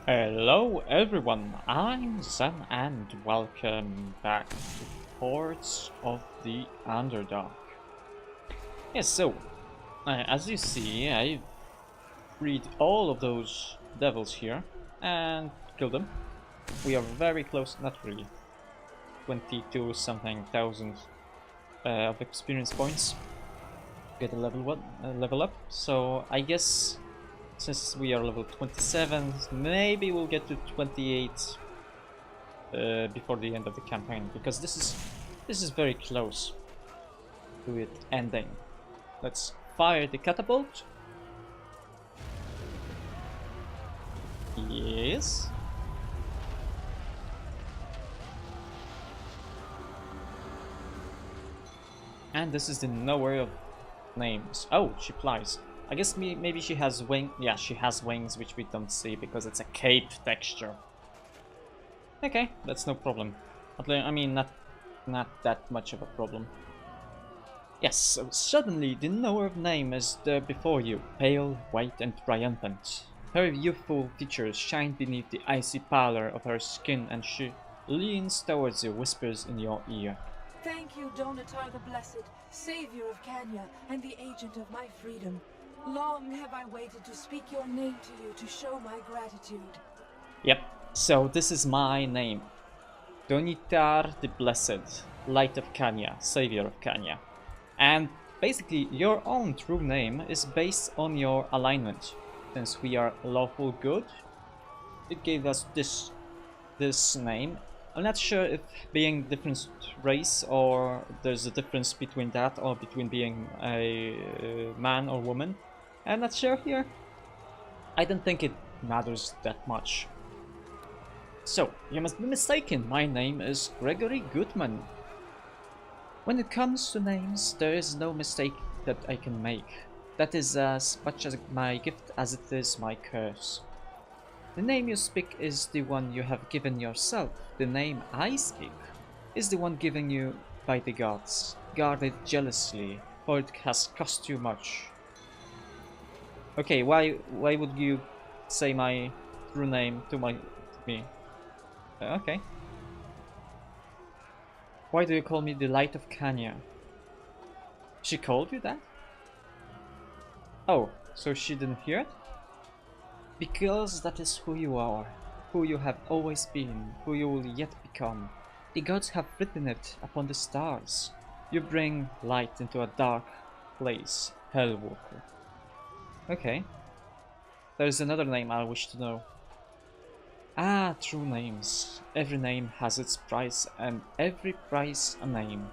Hello everyone, I'm Zen and welcome back to Hordes of the Underdark. Yes, as you see, I freed all of those devils here and killed them. We are very close, not really, 22 something thousand of experience points. Get a level up, so I guess since we are level 27, maybe we'll get to 28 before the end of the campaign, because this is very close to it ending. Let's fire the catapult. Yes. And this is the nowhere of names. Oh, she flies. I guess maybe she has wings. Yeah, she has wings, which we don't see because it's a cape texture. Okay, that's no problem. I mean, not that much of a problem. Yes, so suddenly the knower of name is there before you, pale, white and triumphant. Her youthful features shine beneath the icy pallor of her skin, and she leans towards you, whispers in your ear. Thank you, Donatar the Blessed, savior of Kanya and the agent of my freedom. Long have I waited to speak your name to you to show my gratitude. Yep, so this is my name. Donitar the Blessed, Light of Kanya, Savior of Kanya. And basically, your own true name is based on your alignment. Since we are lawful good, it gave us this name. I'm not sure if being different race or there's a difference between that or between being a man or woman. I'm not sure here. I don't think it matters that much. So, you must be mistaken, my name is Gregory Goodman. When it comes to names, there is no mistake that I can make. That is as much as my gift as it is my curse. The name you speak is the one you have given yourself. The name I speak is the one given you by the gods. Guard it jealously, for it has cost you much. Okay, why would you say my true name to me? Okay. Why do you call me the Light of Kanya? She called you that? Oh, so she didn't hear it? Because that is who you are, who you have always been, who you will yet become. The gods have written it upon the stars. You bring light into a dark place, Hellwalker. Okay. There is another name I wish to know. Ah, true names. Every name has its price, and every price a name.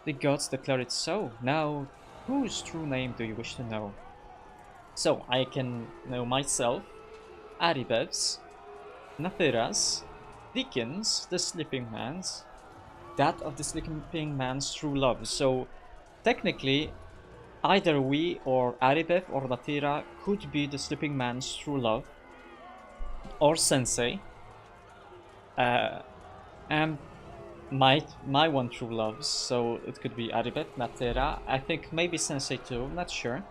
The gods declare it so. Now, whose true name do you wish to know? So, I can know myself, Aribev's, Nathira's, Deacon's, the Sleeping Man's, that of the Sleeping Man's true love. So, technically, either we or Aribev or Nathira could be the Sleeping Man's true love, or Sensei, and my one true love. So it could be Aribev, Nathira. I think maybe Sensei too. Not sure.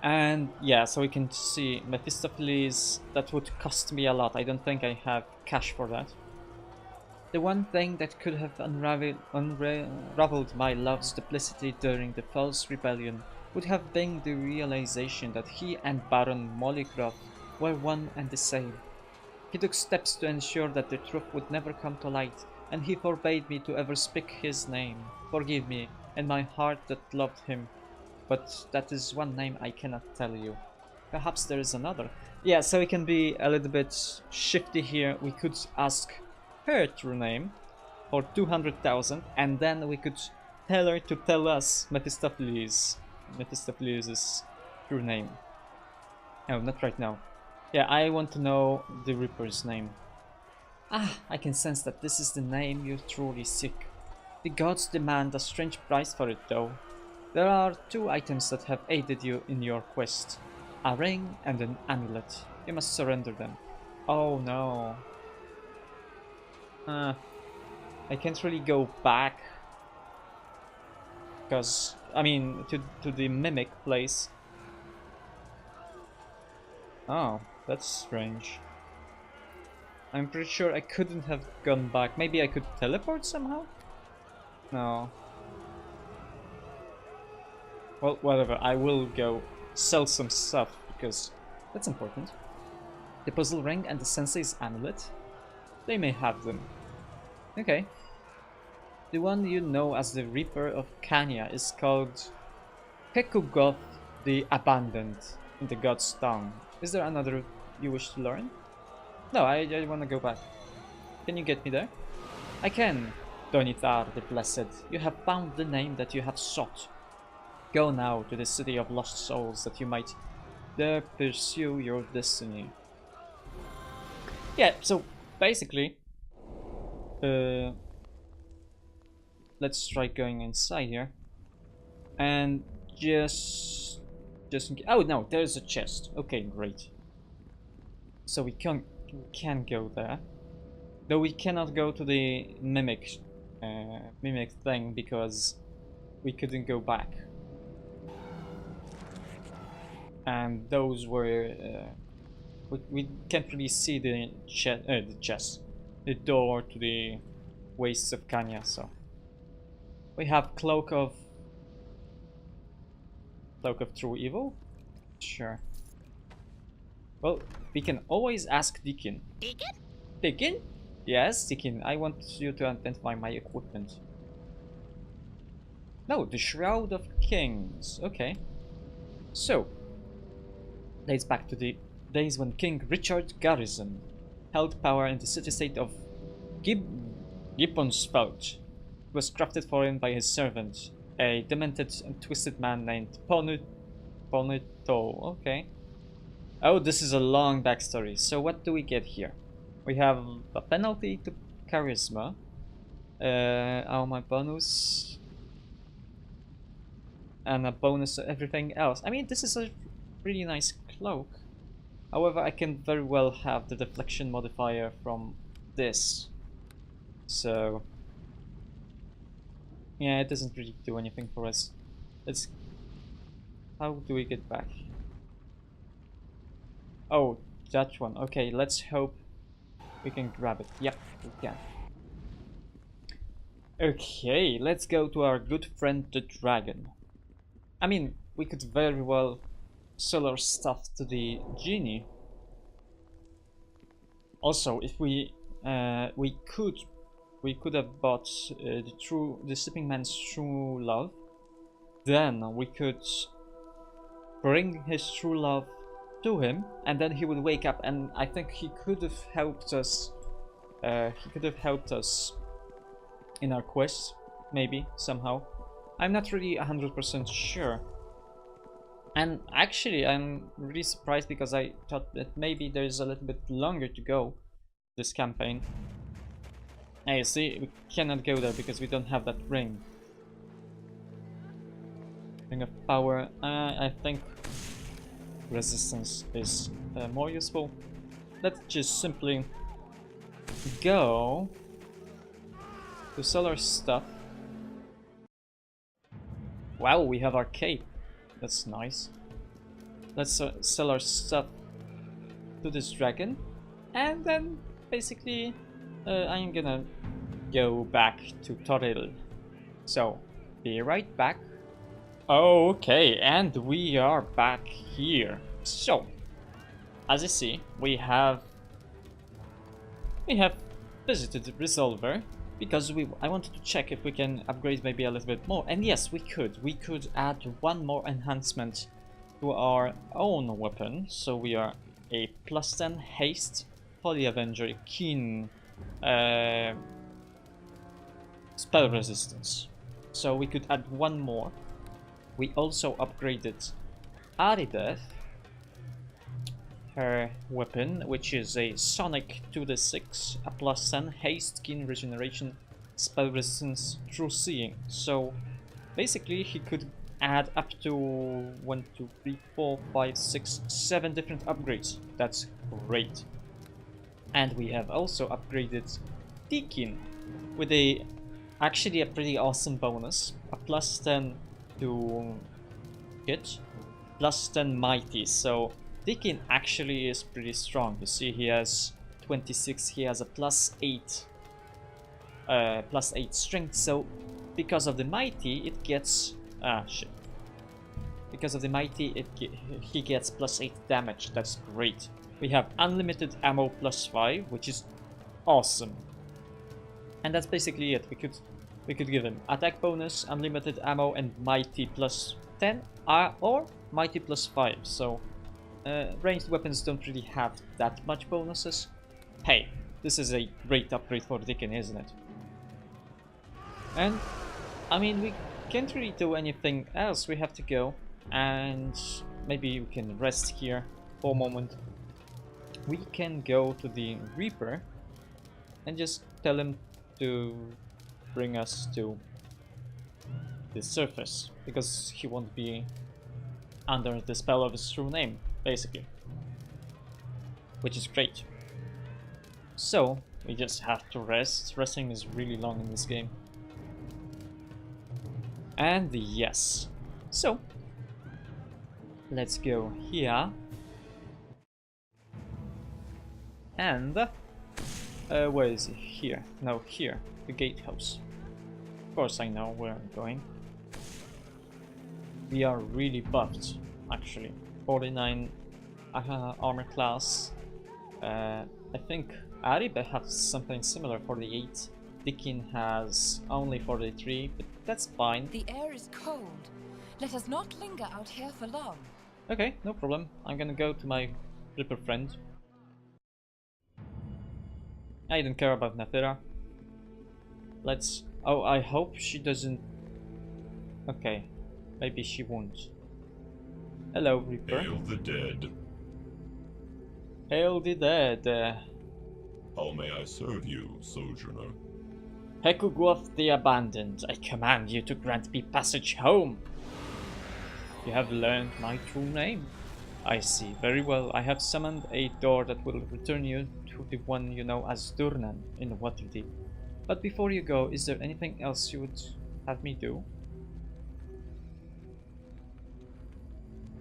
And yeah, so we can see Mephistopheles. That would cost me a lot. I don't think I have cash for that. The one thing that could have unraveled my love's duplicity during the false rebellion would have been the realization that he and Baron Molycroft were one and the same. He took steps to ensure that the truth would never come to light, and he forbade me to ever speak his name. Forgive me, and my heart that loved him. But that is one name I cannot tell you. Perhaps there is another. Yeah, so we can be a little bit shifty here. We could ask her true name for 200,000, and then we could tell her to tell us Mephistopheles' true name. Oh, not right now. Yeah, I want to know the Reaper's name. Ah, I can sense that this is the name you truly seek. The gods demand a strange price for it, though. There are two items that have aided you in your quest. A ring and an amulet. You must surrender them. Oh no. I can't really go back. Because, I mean, to the mimic place. Oh, that's strange. I'm pretty sure I couldn't have gone back. Maybe I could teleport somehow? No. Well, whatever. I will go sell some stuff because that's important. The puzzle ring and the sensei's amulet. They may have them. Okay. The one you know as the Reaper of Kanya is called Kekugoth the Abandoned in the God's Tongue. Is there another you wish to learn? No, I want to go back. Can you get me there? I can. Donitar the Blessed, you have found the name that you have sought. Go now to the city of lost souls that you might there pursue your destiny. Yeah, so basically, let's try going inside here, and just oh no, there's a chest. Okay, great. So we can go there, though we cannot go to the mimic thing because we couldn't go back, and those were we can't really see the chest, the door to the wastes of Kanya. So we have Cloak of True Evil? Sure. Well, we can always ask Deacon. Deacon? Deacon? Yes, Deacon, I want you to identify my equipment. No, the Shroud of Kings. Okay. So, dates back to the days when King Richard Garrison held power in the city-state of Gipponsfeld. It was crafted for him by his servant, a demented and twisted man named Ponito. Okay. Oh, this is a long backstory. So what do we get here? We have a penalty to charisma. My bonus. And a bonus to everything else. I mean, this is a really nice cloak. However, I can very well have the deflection modifier from this. So yeah, it doesn't really do anything for us. Let's... How do we get back? Oh, that one. Okay, let's hope we can grab it. Yep, we can. Okay, let's go to our good friend the dragon. I mean, we could very well sell our stuff to the genie. Also, if we could have bought the sleeping man's true love, then we could bring his true love to him, and then he would wake up, and I think he could have helped us. He could have helped us in our quest, maybe somehow. I'm not really 100% sure. And actually, I'm really surprised because I thought that maybe there's a little bit longer to go this campaign. Hey, you see, we cannot go there because we don't have that ring. Ring of power. I think resistance is more useful. Let's just simply go to sell our stuff. Wow, we have our cape. That's nice. Let's sell our stuff to this dragon, and then basically I'm gonna go back to Toril. So, be right back. Okay, and we are back here. So, as you see, we have visited the Resolver because I wanted to check if we can upgrade maybe a little bit more, and yes, we could. We could add one more enhancement to our own weapon, so we are a +10 haste, Holy Avenger, keen spell resistance. So we could add one more. We also upgraded Arideth, her weapon, which is a Sonic 2d6, a +10 haste, keen regeneration, spell resistance, true seeing. So basically he could add up to 1, 2, 3, 4, 5, 6, 7 different upgrades. That's great. And we have also upgraded Deakin with actually a pretty awesome bonus, a +10 to hit, +10 mighty. So Deacon actually is pretty strong. You see, he has 26, he has a +8 strength, so because of the mighty it gets because of the mighty he gets +8 damage. That's great. We have unlimited ammo +5, which is awesome, and that's basically it. We could give him attack bonus, unlimited ammo, and mighty +10 or mighty +5. So ranged weapons don't really have that much bonuses. Hey, this is a great upgrade for Deacon, isn't it? And I mean, we can't really do anything else. We have to go, and maybe we can rest here for a moment. We can go to the Reaper and just tell him to bring us to the surface, because he won't be under the spell of his true name, basically, which is great. So we just have to rest. Resting is really long in this game. And yes, so let's go here, and where is it? Here? No, here, the gatehouse. Of course I know where I'm going. We are really buffed, actually. 49 armor class. I think Aribe has something similar, 48. Dikin has only 43, but that's fine. The air is cold. Let us not linger out here for long. Okay, no problem. I'm gonna go to my Ripper friend. I don't care about Nathira. Let's... Oh, I hope she doesn't... Okay, maybe she won't. Hello, Reaper. Hail the dead. Hail the dead. How may I serve you, sojourner? Hekuguoth the Abandoned, I command you to grant me passage home. You have learned my true name. I see. Very well. I have summoned a door that will return you to the one you know as Durnan in Waterdeep. But before you go, is there anything else you would have me do?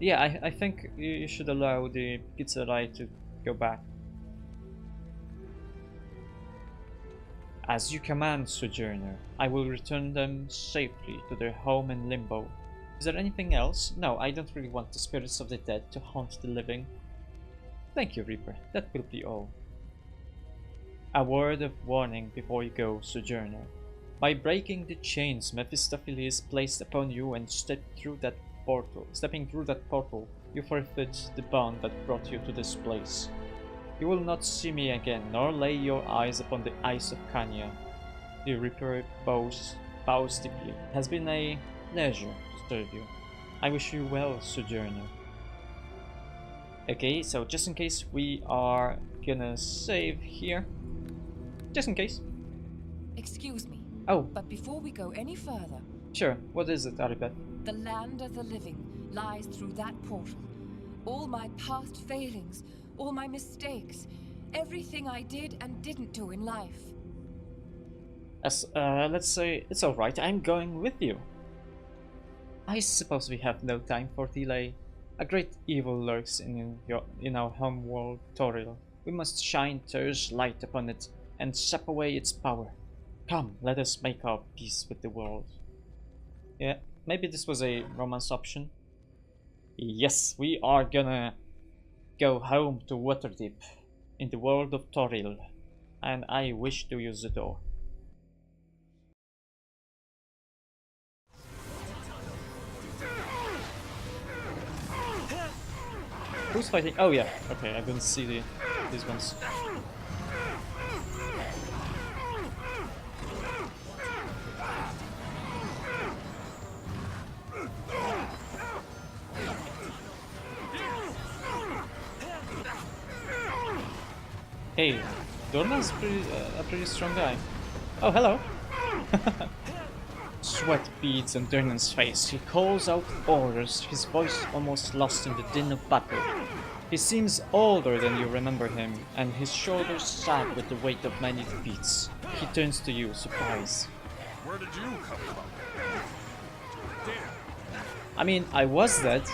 Yeah, I think you should allow the Pizzerai to go back. As you command, Sojourner, I will return them safely to their home in Limbo. Is there anything else? No, I don't really want the spirits of the dead to haunt the living. Thank you, Reaper. That will be all. A word of warning before you go, Sojourner. By breaking the chains Mephistopheles placed upon you and stepping through that portal, you forfeit the bond that brought you to this place. You will not see me again, nor lay your eyes upon the ice of Kanya. The Reaper bows deeply. It has been a pleasure to serve you. I wish you well, Sojourner. Okay, so just in case, we are gonna save here. Just in case. Excuse me. Oh. But before we go any further... Sure, what is it, Aribeth? The land of the living lies through that portal. All my past failings, all my mistakes, everything I did and didn't do in life. Let's say it's alright, I'm going with you. I suppose we have no time for delay. A great evil lurks in our homeworld, Toril. We must shine Ter's light upon it and sap away its power. Come, let us make our peace with the world. Yeah, maybe this was a romance option. Yes, we are gonna go home to Waterdeep in the world of Toril, and I wish to use the door. Who's fighting? Oh yeah, okay, I didn't see these ones. Hey, Dornan's a pretty strong guy. Oh, hello! Sweat beads on Dornan's face. He calls out orders, his voice almost lost in the din of battle. He seems older than you remember him, and his shoulders sag with the weight of many defeats. He turns to you, surprised. Where did you come from? I mean, I was dead.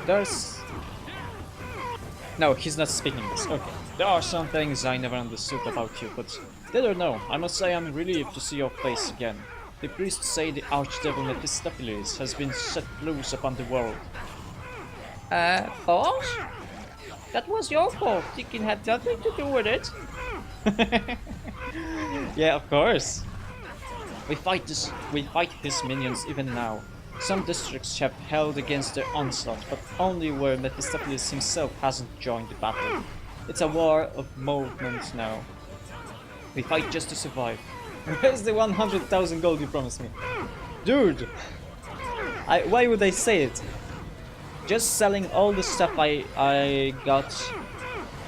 There's No, he's not speaking this. Okay. There are some things I never understood about you, but did or no, I must say I'm relieved to see your face again. The priests say the archdevil Mephistopheles has been set loose upon the world. Boss? That was your fault. Deacon had nothing to do with it. Yeah, of course. We fight his minions even now. Some districts have held against their onslaught, but only where Mephistopheles himself hasn't joined the battle. It's a war of movement now. We fight just to survive. Where's the 100,000 gold you promised me? Dude! Why would I say it? Just selling all the stuff I got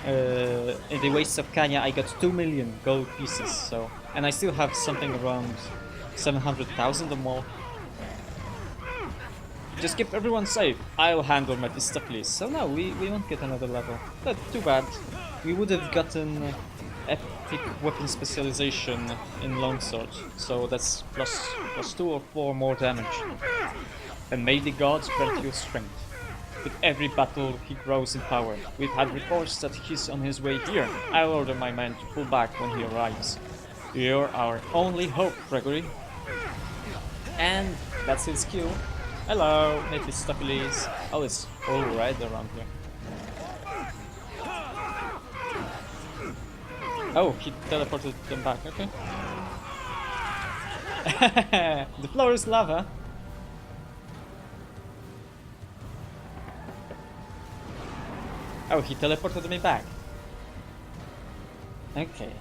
in the Wastes of Kanya, I got 2 million gold pieces, so... And I still have something around 700,000 or more. Just keep everyone safe. I'll handle Mephistopheles. So no, we won't get another level. But too bad. We would have gotten epic weapon specialization in longsword. So that's plus 2 or 4 more damage. And may the gods grant you strength. With every battle, he grows in power. We've had reports that he's on his way here. I'll order my men to pull back when he arrives. You're our only hope, Gregory. And that's his cue. Hello, Mephistopheles. Oh, it's all red around here. Oh, he teleported them back, okay. The floor is lava. Oh, he teleported me back. Okay.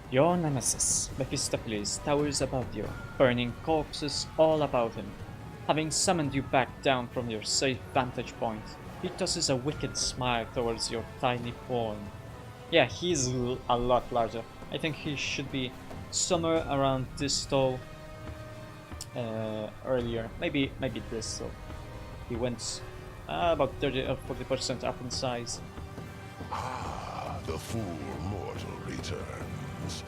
Your nemesis, Mephistopheles, towers above you, burning corpses all about him. Having summoned you back down from your safe vantage point, he tosses a wicked smile towards your tiny form. Yeah, he's a lot larger. I think he should be somewhere around this tall earlier. Maybe this tall. He went about 30 or 40% up in size. Ah, the fool mortal returns.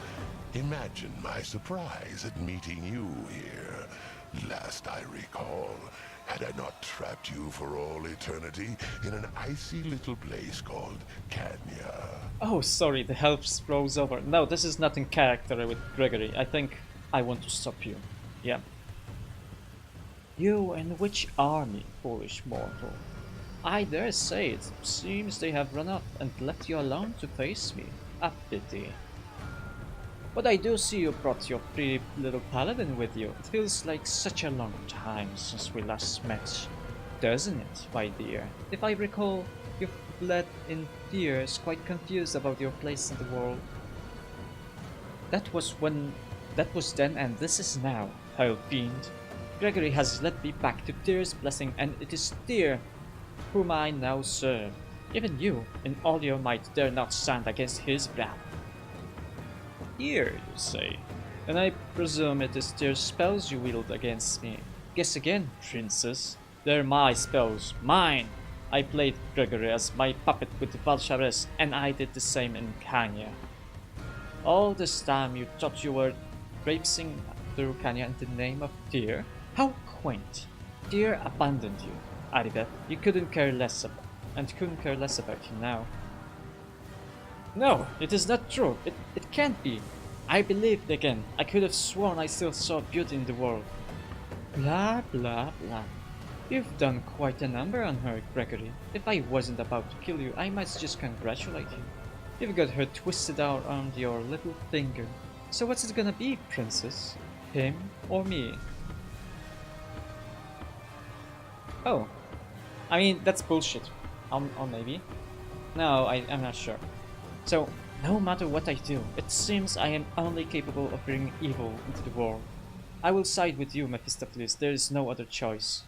Imagine my surprise at meeting you here. Last I recall, had I not trapped you for all eternity in an icy little place called Kanya. Oh, sorry, the helps rose over. No, this is not in character with Gregory. I think I want to stop you. Yeah. You and which army, foolish mortal? I dare say it seems they have run off and left you alone to face me. A pity. But I do see you brought your pretty little paladin with you. It feels like such a long time since we last met, doesn't it, my dear? If I recall, you've fled in tears, quite confused about your place in the world. That was then, and this is now, Hell Fiend. Gregory has led me back to Tyr's blessing, and it is Tyr whom I now serve. Even you, in all your might, dare not stand against his wrath. Tyr, you say? And I presume it is Tyr's spells you wield against me. Guess again, princess. They're my spells, mine! I played Gregory as my puppet with the Valchares, and I did the same in Kanya. All this time you thought you were traipsing through Kanya in the name of Tyr? How quaint! Tyr abandoned you, Aribeth. You couldn't care less about him now. No, it is not true. It can't be. I believed again. I could have sworn I still saw beauty in the world. Blah, blah, blah. You've done quite a number on her, Gregory. If I wasn't about to kill you, I might just congratulate you. You've got her twisted out around your little finger. So what's it gonna be, princess? Him or me? Oh. I mean, that's bullshit. Or maybe. No, I'm not sure. So, no matter what I do, it seems I am only capable of bringing evil into the world. I will side with you, Mephistopheles. There is no other choice.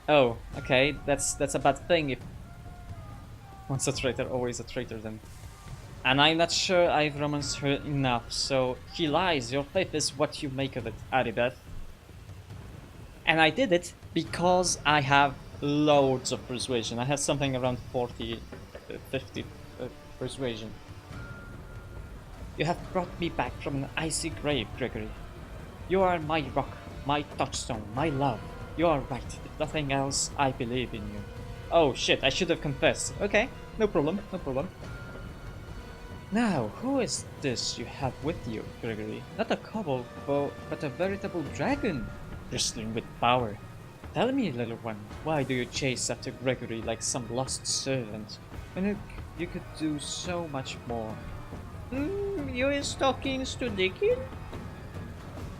Oh, okay. That's a bad thing if once a traitor, always a traitor then. And I'm not sure I've romanced her enough, so he lies. Your faith is what you make of it, Aribeth. And I did it because I have loads of persuasion. I have something around 40, 50 persuasion. You have brought me back from an icy grave, Gregory. You are my rock, my touchstone, my love. You are right. If nothing else, I believe in you. Oh shit, I should have confessed. Okay, no problem, no problem. Now, who is this you have with you, Gregory? Not a kobold, but a veritable dragon, bristling with power. Tell me, little one, why do you chase after Gregory like some lost servant, when you could do so much more? You is talking to Dickin?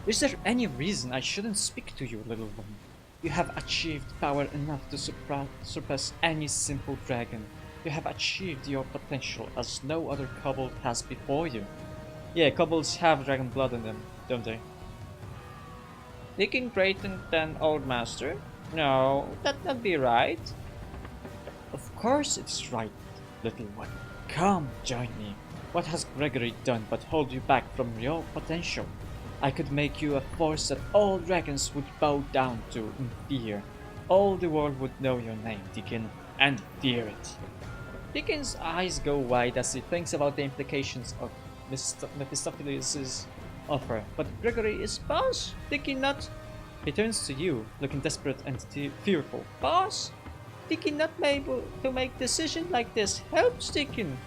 Is there any reason I shouldn't speak to you, little one? You have achieved power enough to surpass any simple dragon. You have achieved your potential as no other kobold has before you. Yeah, kobolds have dragon blood in them, don't they? Thinking greater than Old Master? No, that not be right. Of course it's right, little one. Come, join me. What has Gregory done but hold you back from your potential? I could make you a force that all dragons would bow down to in fear. All the world would know your name, Deacon, and fear it. Deacon's eyes go wide as he thinks about the implications of Mephistopheles' offer. But Gregory is boss, Deacon not. He turns to you, looking desperate and fearful. Boss, Deacon not able to make decision like this. Help, Deacon.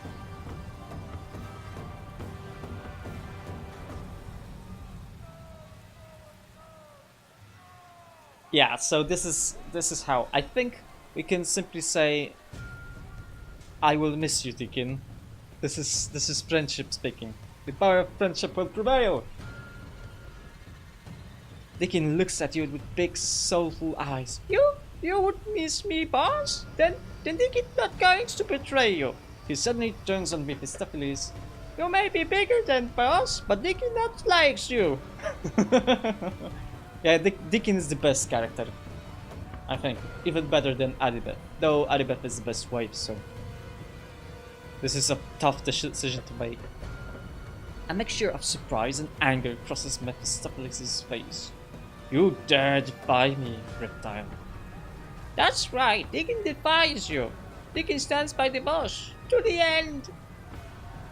Yeah, so this is how I think we can simply say, I will miss you, Deacon. This is friendship speaking. The power of friendship will prevail. Deacon looks at you with big soulful eyes. You would miss me, boss? Then Deacon not going to betray you. He suddenly turns on Mephistopheles. You may be bigger than boss, but Deacon not likes you. Yeah, Deacon is the best character, I think. Even better than Adibeth. Though Adibeth is the best wife, so... This is a tough decision to make. A mixture of surprise and anger crosses Mephistopheles' face. You dare defy me, reptile. That's right, Deacon defies you. Deacon stands by the boss. To the end!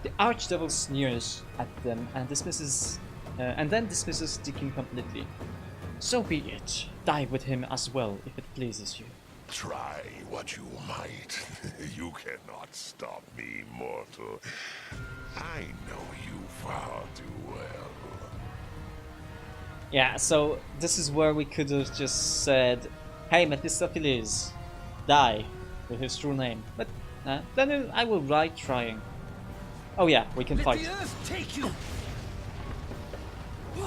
The Archdevil sneers at them and then dismisses Deacon completely. So be it. Die with him as well, if it pleases you. Try what you might. You cannot stop me, mortal. I know you far too well. Yeah, so this is where we could have just said, hey, Mephistopheles, die with his true name. But then I will die trying. Oh yeah, we can fight. Let the earth take you.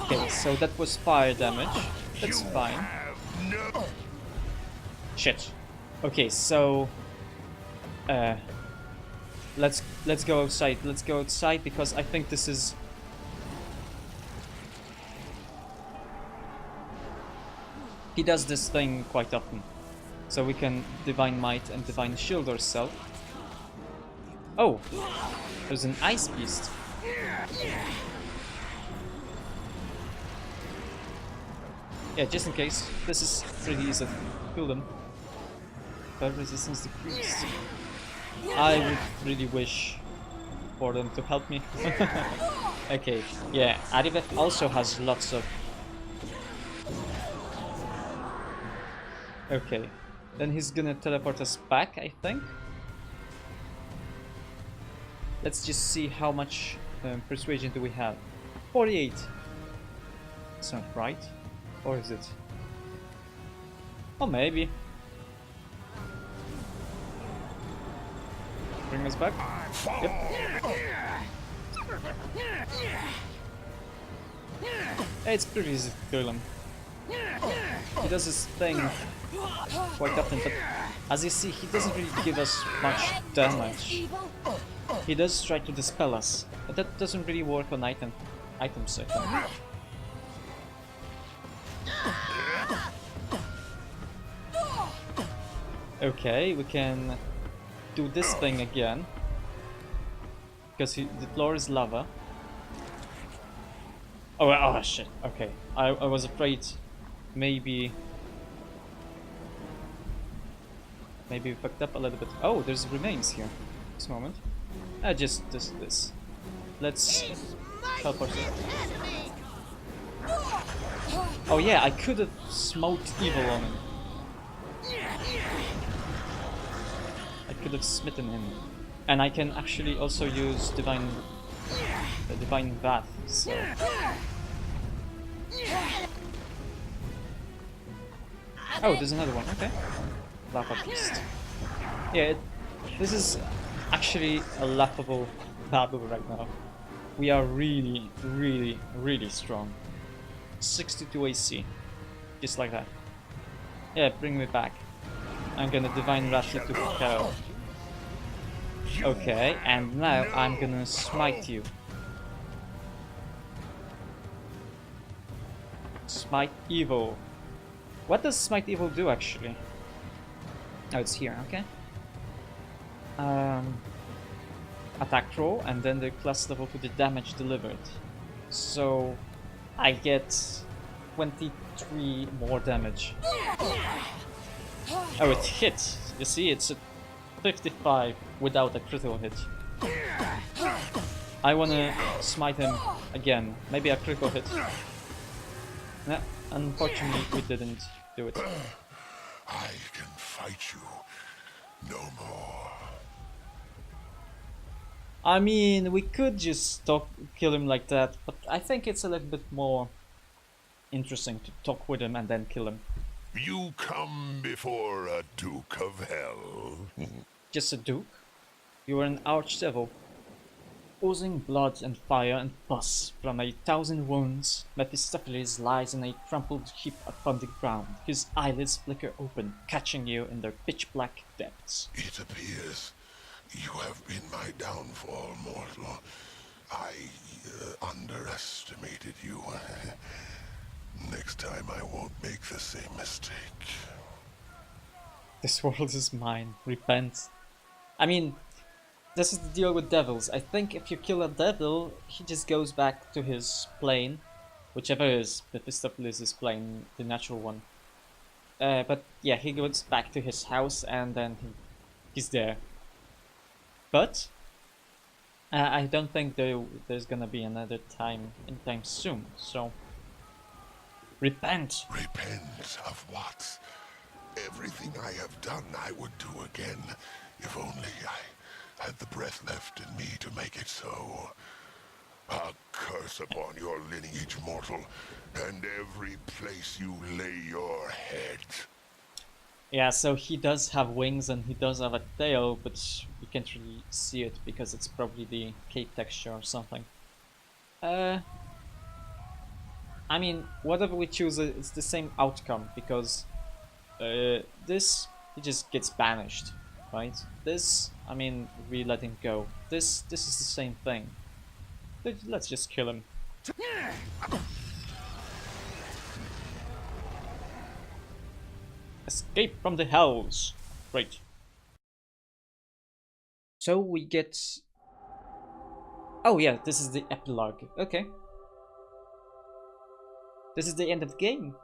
Okay, so that was fire damage. That's fine. Shit. Okay, so let's go outside. Let's go outside because I think this is he does this thing quite often. So we can Divine Might and Divine Shield ourselves. Oh, there's an Ice Beast. Yeah, just in case. This is pretty easy to kill them. But resistance decreased. I would really wish for them to help me. Okay, yeah, Adibeth also has lots of... Okay, then he's gonna teleport us back, I think. Let's just see how much persuasion do we have. 48. That's not right. Or is it? Oh, maybe. Bring us back? Yep. It's pretty easy to kill him. He does his thing quite often, but as you see, he doesn't really give us much damage. He does try to dispel us, but that doesn't really work on items, I think. Okay, we can do this thing again. Because the floor is lava. Oh shit, okay. I was afraid maybe we fucked up a little bit. Oh, there's remains here. This moment. Just this. Let's help ourselves. Oh yeah, I could have smoked evil on him. I could have smitten him. And I can actually also use divine wrath, so oh, there's another one, okay. Lava Beast. Yeah, this is actually a laughable battle right now. We are really, really, really strong. 62 AC. Just like that. Yeah, bring me back. I'm gonna Divine Wrath you to hell. Okay, and now I'm gonna smite you. Smite Evil. What does Smite Evil do actually? Oh, it's here, okay. Attack roll and then the class level to the damage delivered. So I get 23 more damage. Oh, it hit. You see, it's a 55 without a critical hit. I wanna smite him again. Maybe a critical hit. Nah, unfortunately we didn't do it. I can fight you no more. I mean, we could just kill him like that, but I think it's a little bit more interesting to talk with him and then kill him. You come before a Duke of Hell. Just a duke? You are an archdevil. Oozing blood and fire and pus from 1,000 wounds, Mephistopheles lies in a crumpled heap upon the ground. His eyelids flicker open, catching you in their pitch-black depths. It appears you have been my downfall, mortal. I underestimated you. Next time I won't make the same mistake. This world is mine. Repent. I mean, this is the deal with devils. I think if you kill a devil, he just goes back to his plane. Whichever is Mephistopheles' plane, the natural one. But yeah, he goes back to his house and then he's there. But I don't think there's gonna be another time anytime soon, so repent! Repent of what? Everything I have done I would do again, if only I had the breath left in me to make it so. A curse upon your lineage, mortal, and every place you lay your head. Yeah, so he does have wings and he does have a tail, but you can't really see it because it's probably the cape texture or something. I mean, whatever we choose, it's the same outcome, because this, he just gets banished, right? This, I mean, we let him go. This is the same thing. Let's just kill him. Escape from the hells. Great. So we get... Oh yeah, this is the epilogue. Okay. This is the end of the game.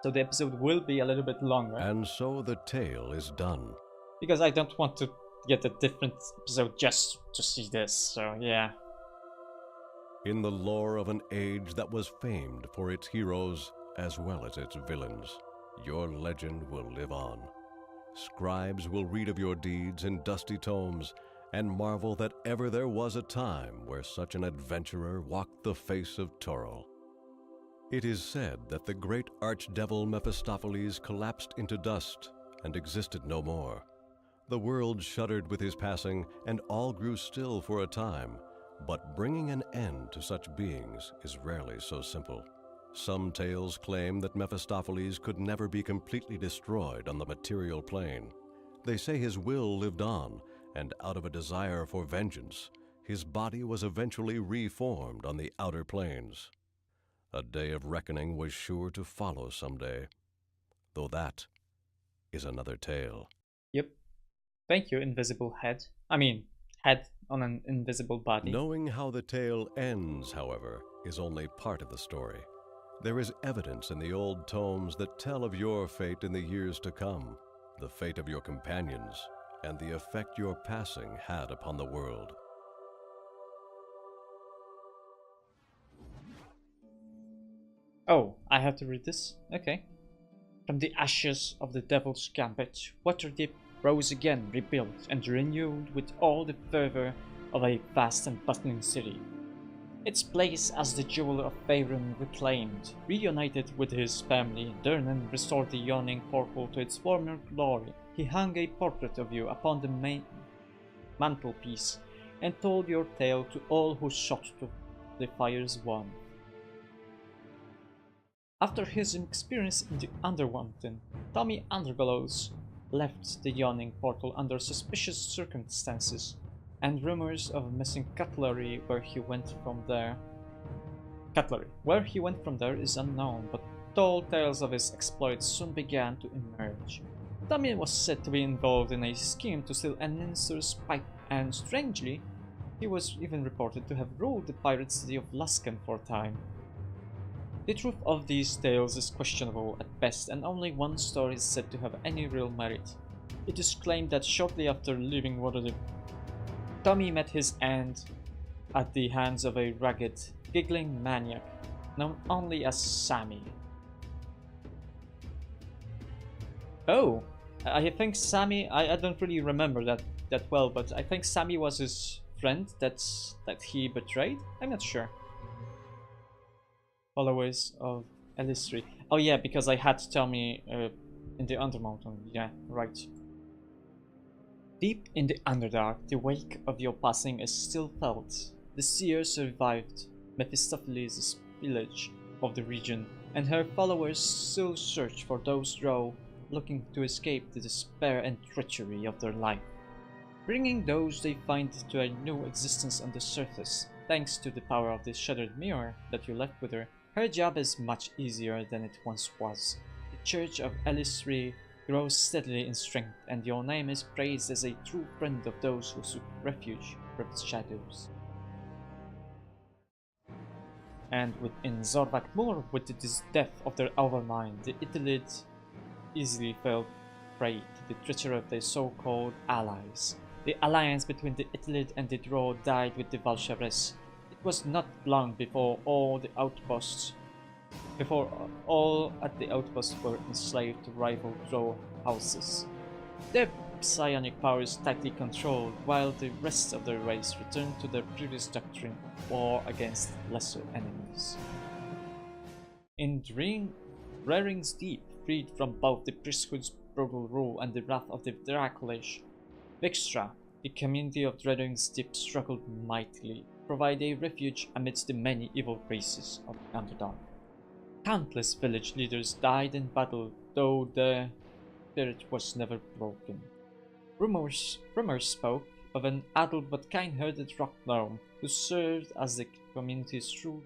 So the episode will be a little bit longer. And so the tale is done. Because I don't want to get a different episode just to see this, so yeah. In the lore of an age that was famed for its heroes as well as its villains, your legend will live on. Scribes will read of your deeds in dusty tomes and marvel that ever there was a time where such an adventurer walked the face of Toril. It is said that the great archdevil Mephistopheles collapsed into dust and existed no more. The world shuddered with his passing, and all grew still for a time, but bringing an end to such beings is rarely so simple. Some tales claim that Mephistopheles could never be completely destroyed on the material plane. They say his will lived on, and out of a desire for vengeance, his body was eventually reformed on the outer planes. A day of reckoning was sure to follow someday, though that is another tale. Yep. Thank you, invisible head. I mean, head on an invisible body. Knowing how the tale ends, however, is only part of the story. There is evidence in the old tomes that tell of your fate in the years to come, the fate of your companions, and the effect your passing had upon the world. Oh, I have to read this? Okay. From the ashes of the Devil's Gambit, Waterdeep rose again, rebuilt and renewed with all the fervor of a vast and bustling city. Its place as the Jewel of Faerun reclaimed, reunited with his family, Durnan restored the yawning portal to its former glory. He hung a portrait of you upon the main mantelpiece and told your tale to all who sought to the fire's warmth. After his experience in the Underwinter, Tommy Underglows left the yawning portal under suspicious circumstances, and rumors of missing cutlery where he went from there. Where he went from there is unknown, but tall tales of his exploits soon began to emerge. Tommy was said to be involved in a scheme to steal an Ninsur's pipe, and strangely, he was even reported to have ruled the pirate city of Luskan for a time. The truth of these tales is questionable at best, and only one story is said to have any real merit. It is claimed that shortly after leaving Waterdeep, Tommy met his end at the hands of a ragged, giggling maniac known only as Sammy. Oh, I think Sammy, I don't really remember that well, but I think Sammy was his friend that he betrayed? I'm not sure. Followers of Elistri. Oh yeah, because I had Tommy in the Undermountain. Yeah, right. Deep in the Underdark, the wake of your passing is still felt. The seer survived Mephistopheles' pillage of the region, and her followers still search for those drow looking to escape the despair and treachery of their life, bringing those they find to a new existence on the surface. Thanks to the power of the shattered mirror that you left with her, her job is much easier than it once was. The Church of Elistri grows steadily in strength, and your name is praised as a true friend of those who seek refuge from its shadows. And within Zorvak Moor, with the death of their overmind, the Ithilid easily fell prey to the treachery of their so-called allies. The alliance between the Ithilid and the Drow died with the Valshares. It was not long before all at the outposts were enslaved to rival Drow houses. Their psionic powers tightly controlled, while the rest of their race returned to their previous doctrine of war against lesser enemies. In Rering's Deep, freed from both the priesthood's brutal rule and the wrath of the Dracolish, Vixtra, the community of Rering's Deep struggled mightily, to provide a refuge amidst the many evil races of the Underdark. Countless village leaders died in battle, though their spirit was never broken. Rumors spoke of an adult but kind-hearted rock gnome who served as the community's true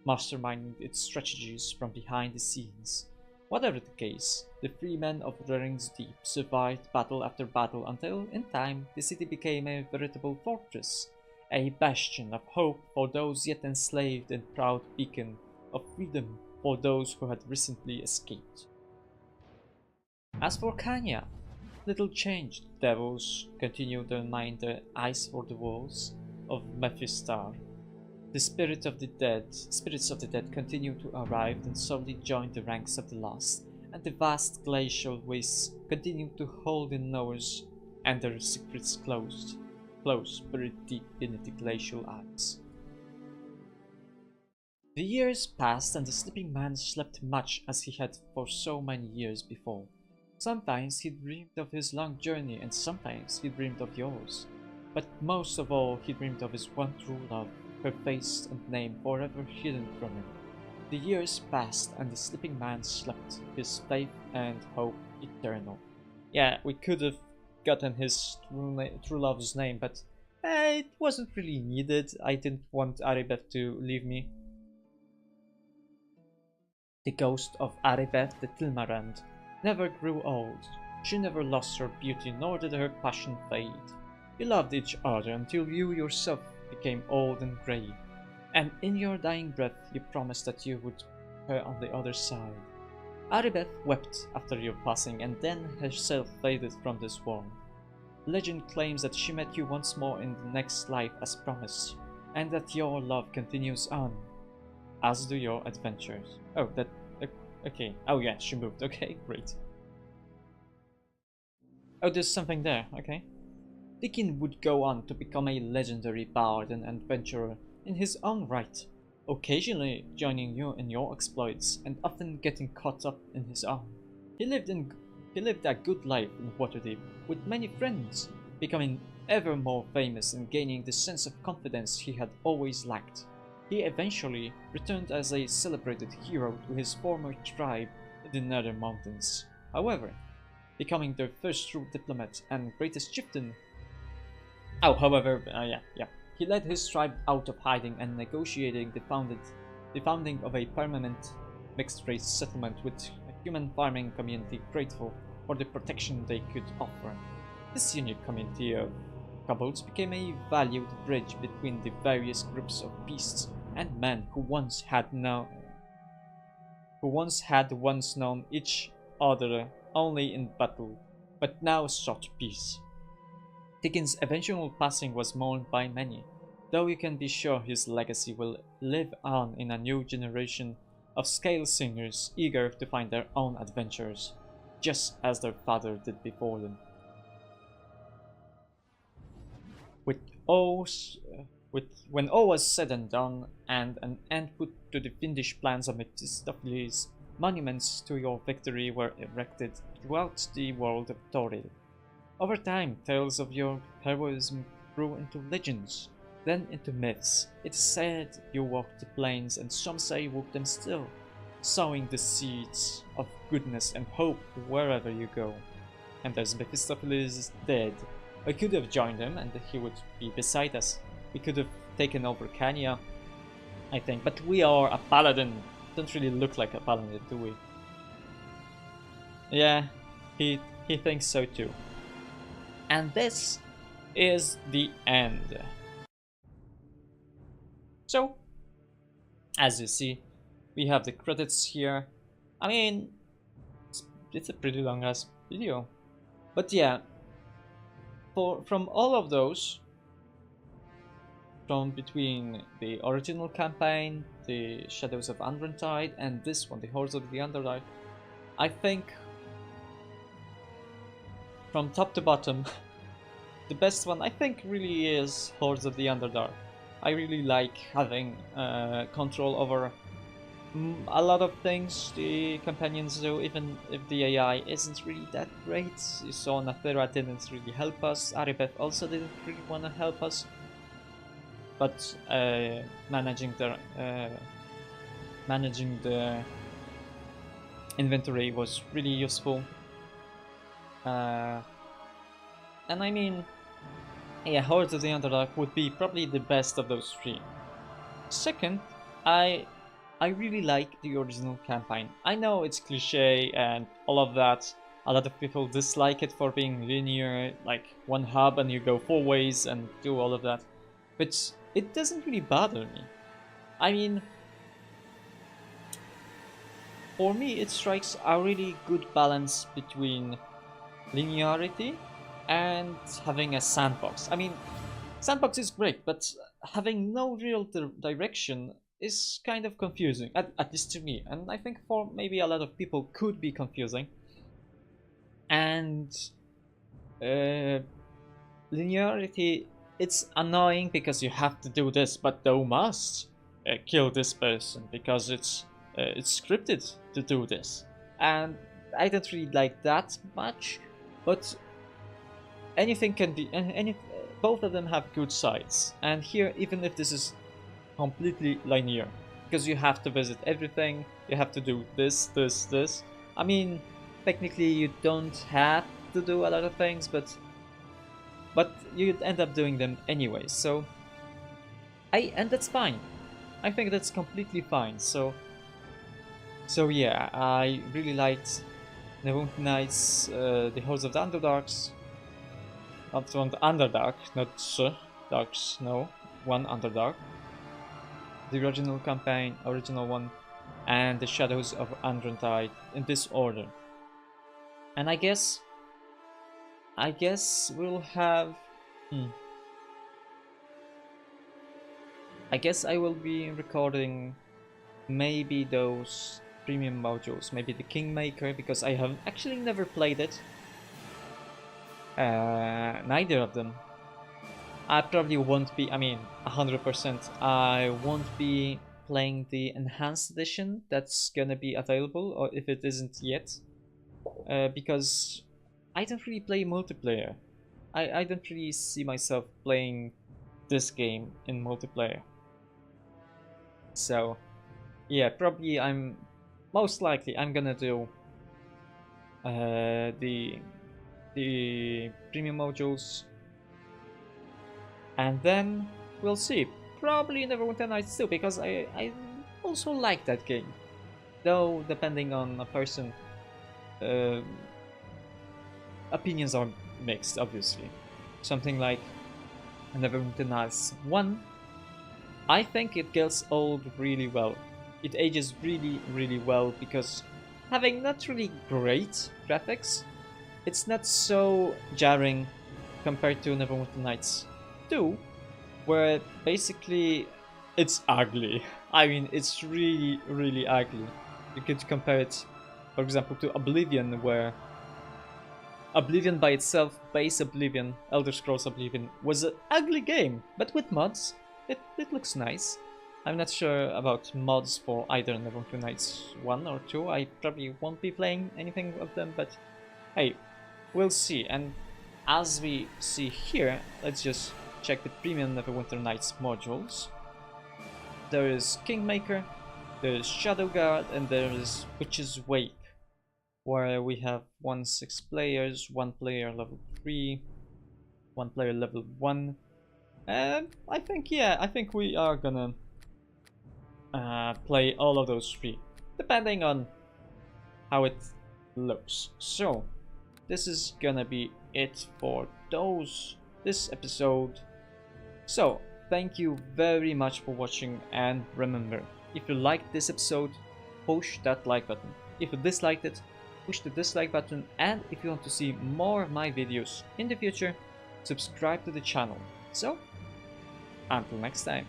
masterminding its strategies from behind the scenes. Whatever the case, the free men of Rering's Deep survived battle after battle until, in time, the city became a veritable fortress, a bastion of hope for those yet enslaved and proud beacon of freedom for those who had recently escaped. As for Kanya, little changed. Devils continue to mind their eyes for the walls of Mephistar. The spirits of the dead continue to arrive and slowly join the ranks of the lost, and the vast glacial wastes continue to hold the knowers and their secrets close, buried deep beneath the glacial ice. The years passed, and the sleeping man slept much as he had for so many years before. Sometimes he dreamed of his long journey, and sometimes he dreamed of yours. But most of all, he dreamed of his one true love, her face and name forever hidden from him. The years passed, and the sleeping man slept, his faith and hope eternal. Yeah, we could have gotten his true love's name, but it wasn't really needed. I didn't want Aribeth to leave me. The ghost of Aribeth the Tilmarand never grew old. She never lost her beauty, nor did her passion fade. You loved each other until you yourself became old and grey, and in your dying breath you promised that you would her on the other side. Aribeth wept after your passing, and then herself faded from this world. Legend claims that she met you once more in the next life as promised, and that your love continues on. as do your adventures. Oh, that... okay. Oh yeah, she moved. Okay, great. Oh, there's something there. Okay. Deacon would go on to become a legendary bard and adventurer in his own right, occasionally joining you in your exploits and often getting caught up in his own. He lived a good life in Waterdeep with many friends, becoming ever more famous and gaining the sense of confidence he had always lacked. He eventually returned as a celebrated hero to his former tribe in the Nether Mountains. However, becoming their first true diplomat and greatest chieftain. He led his tribe out of hiding and negotiating the founding of a permanent mixed-race settlement with a human farming community grateful for the protection they could offer. This unique community of kobolds became a valued bridge between the various groups of beasts and men who once had known each other only in battle, but now sought peace. Dickin's eventual passing was mourned by many, though you can be sure his legacy will live on in a new generation of scale singers eager to find their own adventures, just as their father did before them. When all was said and done, and an end put to the fiendish plans of Mephistopheles, monuments to your victory were erected throughout the world of Toril. Over time, tales of your heroism grew into legends, then into myths. It is said you walked the plains, and some say you walk them still, sowing the seeds of goodness and hope wherever you go. And as Mephistopheles is dead, we could have joined him and he would be beside us. We could have taken over Cania, I think, but we are a paladin. Don't really look like a paladin, do we? Yeah, he thinks so too. And this is the end. So, as you see, we have the credits here. I mean, it's a pretty long ass video. But yeah, from all of those, from between the original campaign, the Shadows of Underdark, and this one, the Hordes of the Underdark, I think from top to bottom, the best one I think really is Hordes of the Underdark. I really like having control over a lot of things the companions do, even if the AI isn't really that great. You saw Nathera didn't really help us, Aribeth also didn't really want to help us, but managing the inventory was really useful. And I mean, yeah, Hordes of the Underdark would be probably the best of those three. Second, I really like the original campaign. I know it's cliche and all of that. A lot of people dislike it for being linear, like one hub and you go 4 ways and do all of that. But it doesn't really bother me. I mean, for me it strikes a really good balance between linearity and having a sandbox. I mean, sandbox is great, but having no real direction is kind of confusing, at least to me, and I think for maybe a lot of people could be confusing. And linearity, it's annoying because you have to do this, but thou must kill this person because it's scripted to do this, and I don't really like that much. But anything can be, both of them have good sides, and here, even if this is completely linear, because you have to visit everything, you have to do this. I mean, technically you don't have to do a lot of things, but you'd end up doing them anyway, so and that's fine. I think that's completely fine. So yeah, I really liked Neverwinter Nights, the Hordes of the Underdarks. From the Underdark, not Darks, no, one Underdark. The original campaign, original one, and the Shadows of Underdark in this order. And I guess we'll have. I guess I will be recording maybe those premium modules, maybe the Kingmaker, because I have actually never played it. Neither of them. I probably won't be, I mean, 100%, I won't be playing the Enhanced Edition that's gonna be available, or if it isn't yet, because I don't really play multiplayer. I don't really see myself playing this game in multiplayer. So, yeah, probably most likely I'm gonna do the premium modules, and then we'll see. Probably Neverwinter Nights too, because I also like that game, though depending on a person, opinions are mixed, obviously. Something like Neverwinter Nights 1, I think it gets old really well. It ages really well, because having not really great graphics, it's not so jarring compared to Neverwinter Nights 2, where basically it's ugly. I mean, it's really ugly. You could compare it, for example, to Oblivion, where Oblivion by itself, base Oblivion, Elder Scrolls Oblivion, was an ugly game, but with mods, it looks nice. I'm not sure about mods for either Neverwinter Nights 1 or 2, I probably won't be playing anything of them, but hey, we'll see. And as we see here, let's just check the premium Neverwinter Nights modules. There is Kingmaker, there is Shadowguard, and there is Witch's Wake, where we have 6 players, 1 player level 3, 1 player level 1. And I think we are gonna play all of those 3, depending on how it looks. So this is gonna be it for this episode. So thank you very much for watching, and remember, if you liked this episode, push that like button. If you disliked it, push the dislike button, and if you want to see more of my videos in the future, subscribe to the channel. So until next time.